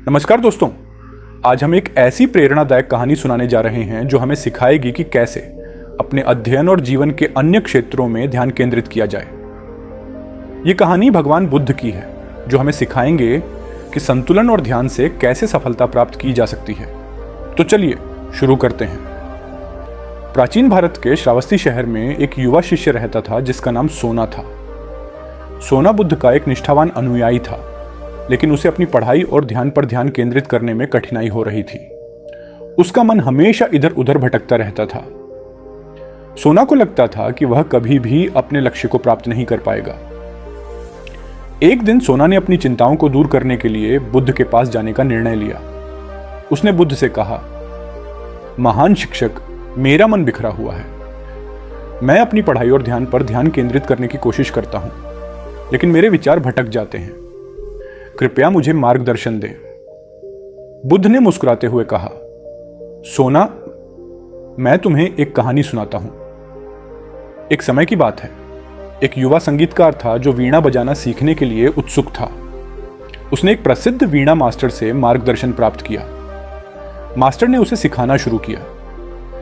नमस्कार दोस्तों, आज हम एक ऐसी प्रेरणादायक कहानी सुनाने जा रहे हैं जो हमें सिखाएगी कि कैसे अपने अध्ययन और जीवन के अन्य क्षेत्रों में ध्यान केंद्रित किया जाए। ये कहानी भगवान बुद्ध की है जो हमें सिखाएंगे कि संतुलन और ध्यान से कैसे सफलता प्राप्त की जा सकती है। तो चलिए शुरू करते हैं। प्राचीन भारत के श्रावस्ती शहर में एक युवा शिष्य रहता था जिसका नाम सोना था। सोना बुद्ध का एक निष्ठावान अनुयायी था, लेकिन उसे अपनी पढ़ाई और ध्यान पर ध्यान केंद्रित करने में कठिनाई हो रही थी। उसका मन हमेशा इधर उधर भटकता रहता था। सोना को लगता था कि वह कभी भी अपने लक्ष्य को प्राप्त नहीं कर पाएगा। एक दिन सोना ने अपनी चिंताओं को दूर करने के लिए बुद्ध के पास जाने का निर्णय लिया। उसने बुद्ध से कहा, महान शिक्षक, मेरा मन बिखरा हुआ है। मैं अपनी पढ़ाई और ध्यान पर ध्यान केंद्रित करने की कोशिश करता हूं, लेकिन मेरे विचार भटक जाते हैं। कृपया मुझे मार्गदर्शन दें। बुद्ध ने मुस्कुराते हुए कहा, सोना, मैं तुम्हें एक कहानी सुनाता हूं। एक समय की बात है। एक युवा संगीतकार था जो वीणा बजाना सीखने के लिए उत्सुक था। उसने एक प्रसिद्ध वीणा मास्टर से मार्गदर्शन प्राप्त किया। मास्टर ने उसे सिखाना शुरू किया,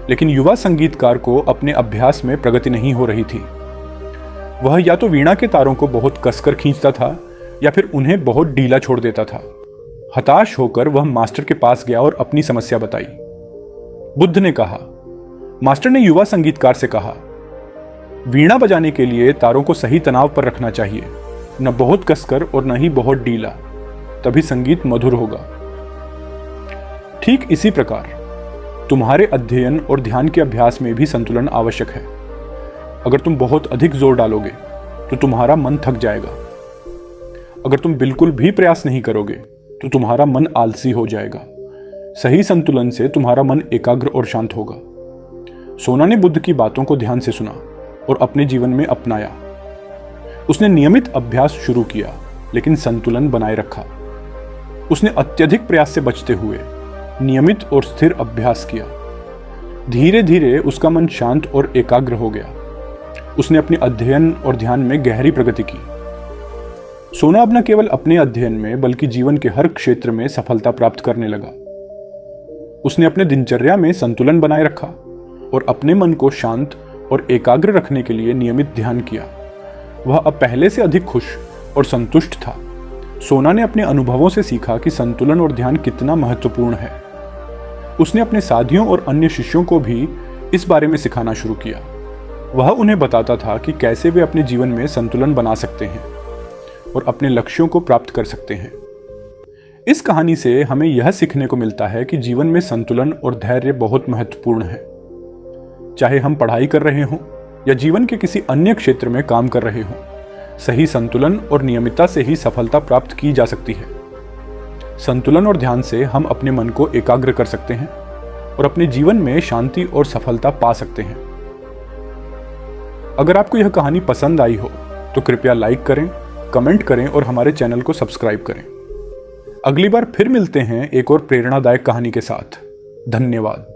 लेकिन युवा संगीतकार को अपने अभ्यास में प्रगति नहीं हो रही थी। वह या तो वीणा के तारों को बहुत कसकर खींचता था या फिर उन्हें बहुत ढीला छोड़ देता था। हताश होकर वह मास्टर के पास गया और अपनी समस्या बताई। बुद्ध ने कहा, मास्टर ने युवा संगीतकार से कहा, वीणा बजाने के लिए तारों को सही तनाव पर रखना चाहिए, न बहुत कसकर और न ही बहुत ढीला, तभी संगीत मधुर होगा। ठीक इसी प्रकार तुम्हारे अध्ययन और ध्यान के अभ्यास में भी संतुलन आवश्यक है। अगर तुम बहुत अधिक जोर डालोगे तो तुम्हारा मन थक जाएगा। अगर तुम बिल्कुल भी प्रयास नहीं करोगे तो तुम्हारा मन आलसी हो जाएगा। सही संतुलन से तुम्हारा मन एकाग्र और शांत होगा। सोना ने बुद्ध की बातों को ध्यान से सुना और अपने जीवन में अपनाया। उसने नियमित अभ्यास शुरू किया, लेकिन संतुलन बनाए रखा। उसने अत्यधिक प्रयास से बचते हुए नियमित और स्थिर अभ्यास किया। धीरे धीरे उसका मन शांत और एकाग्र हो गया। उसने अपने अध्ययन और ध्यान में गहरी प्रगति की। सोना अब न केवल अपने अध्ययन में बल्कि जीवन के हर क्षेत्र में सफलता प्राप्त करने लगा। उसने अपने दिनचर्या में संतुलन बनाए रखा और अपने मन को शांत और एकाग्र रखने के लिए नियमित ध्यान किया। वह अब पहले से अधिक खुश और संतुष्ट था। सोना ने अपने अनुभवों से सीखा कि संतुलन और ध्यान कितना महत्वपूर्ण है। उसने अपने साथियों और अन्य शिष्यों को भी इस बारे में सिखाना शुरू किया। वह उन्हें बताता था कि कैसे वे अपने जीवन में संतुलन बना सकते हैं और अपने लक्ष्यों को प्राप्त कर सकते हैं। इस कहानी से हमें यह सीखने को मिलता है कि जीवन में संतुलन और धैर्य बहुत महत्वपूर्ण है। चाहे हम पढ़ाई कर रहे हों या जीवन के किसी अन्य क्षेत्र में काम कर रहे हों, सही संतुलन और नियमितता से ही सफलता प्राप्त की जा सकती है। संतुलन और ध्यान से हम अपने मन को एकाग्र कर सकते हैं और अपने जीवन में शांति और सफलता पा सकते हैं। अगर आपको यह कहानी पसंद आई हो तो कृपया लाइक करें, कमेंट करें और हमारे चैनल को सब्सक्राइब करें। अगली बार फिर मिलते हैं एक और प्रेरणादायक कहानी के साथ। धन्यवाद।